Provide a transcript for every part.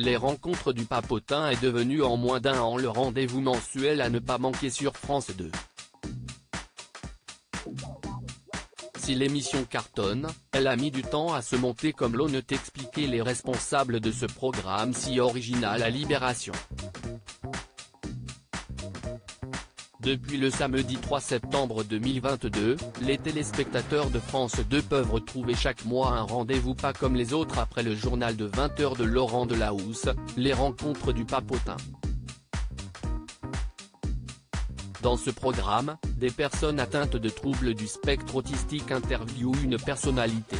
Les rencontres du papotin est devenu en moins d'un an le rendez-vous mensuel à ne pas manquer sur France 2. Si l'émission cartonne, elle a mis du temps à se monter comme l'ont expliqué les responsables de ce programme si original à Libération. Depuis le samedi 3 septembre 2022, les téléspectateurs de France 2 peuvent retrouver chaque mois un rendez-vous pas comme les autres après le journal de 20 h de Laurent Delahousse, les rencontres du papotin. Dans ce programme, des personnes atteintes de troubles du spectre autistique interviewent une personnalité.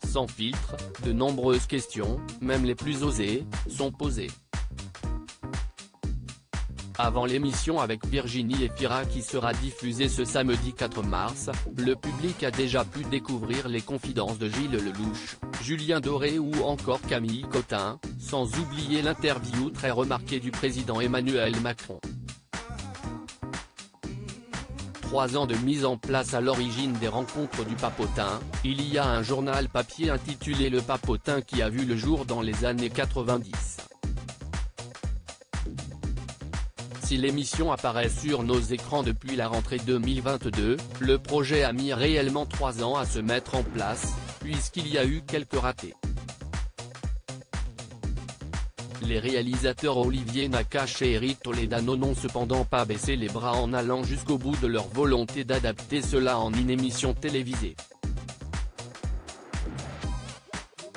Sans filtre, de nombreuses questions, même les plus osées, sont posées. Avant l'émission avec Virginie Efira qui sera diffusée ce samedi 4 mars, le public a déjà pu découvrir les confidences de Gilles Lelouch, Julien Doré ou encore Camille Cotin, sans oublier l'interview très remarquée du président Emmanuel Macron. 3 ans de mise en place à l'origine des rencontres du papotin, il y a un journal papier intitulé Le Papotin qui a vu le jour dans les années 90. Si l'émission apparaît sur nos écrans depuis la rentrée 2022, le projet a mis réellement 3 ans à se mettre en place, puisqu'il y a eu quelques ratés. Les réalisateurs Olivier Nakache et Eric Toledano n'ont cependant pas baissé les bras en allant jusqu'au bout de leur volonté d'adapter cela en une émission télévisée.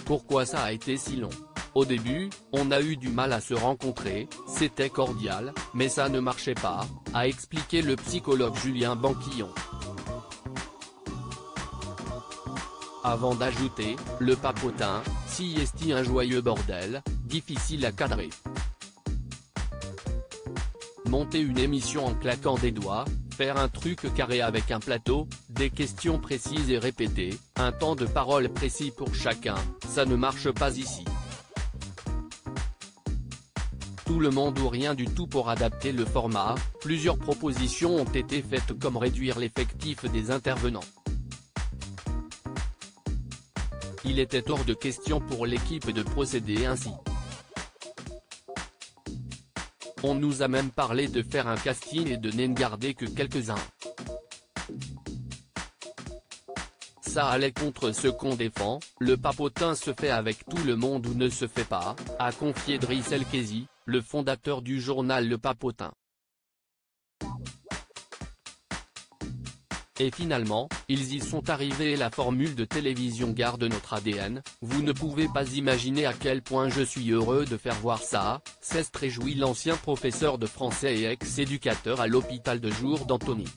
Pourquoi ça a été si long ? Au début, on a eu du mal à se rencontrer, c'était cordial, mais ça ne marchait pas, a expliqué le psychologue Julien Banquillon. Avant d'ajouter, le papotin, si est un joyeux bordel, difficile à cadrer. Monter une émission en claquant des doigts, faire un truc carré avec un plateau, des questions précises et répétées, un temps de parole précis pour chacun, ça ne marche pas ici. Tout le monde ou rien du tout pour adapter le format, plusieurs propositions ont été faites comme réduire l'effectif des intervenants. Il était hors de question pour l'équipe de procéder ainsi. On nous a même parlé de faire un casting et de n'en garder que quelques-uns. Ça allait contre ce qu'on défend, le papotin se fait avec tout le monde ou ne se fait pas, a confié Driss Elkezi, le fondateur du journal Le Papotin. Et finalement, ils y sont arrivés et la formule de télévision garde notre ADN, vous ne pouvez pas imaginer à quel point je suis heureux de faire voir ça, s'est réjoui l'ancien professeur de français et ex-éducateur à l'hôpital de jour d'Antony.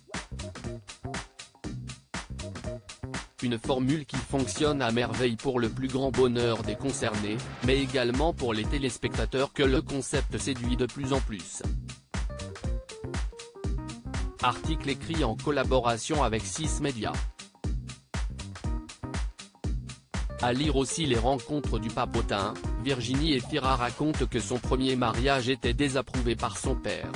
Une formule qui fonctionne à merveille pour le plus grand bonheur des concernés, mais également pour les téléspectateurs que le concept séduit de plus en plus. Article écrit en collaboration avec 6 médias. À lire aussi les rencontres du papotin, Virginie Efira raconte que son premier mariage était désapprouvé par son père.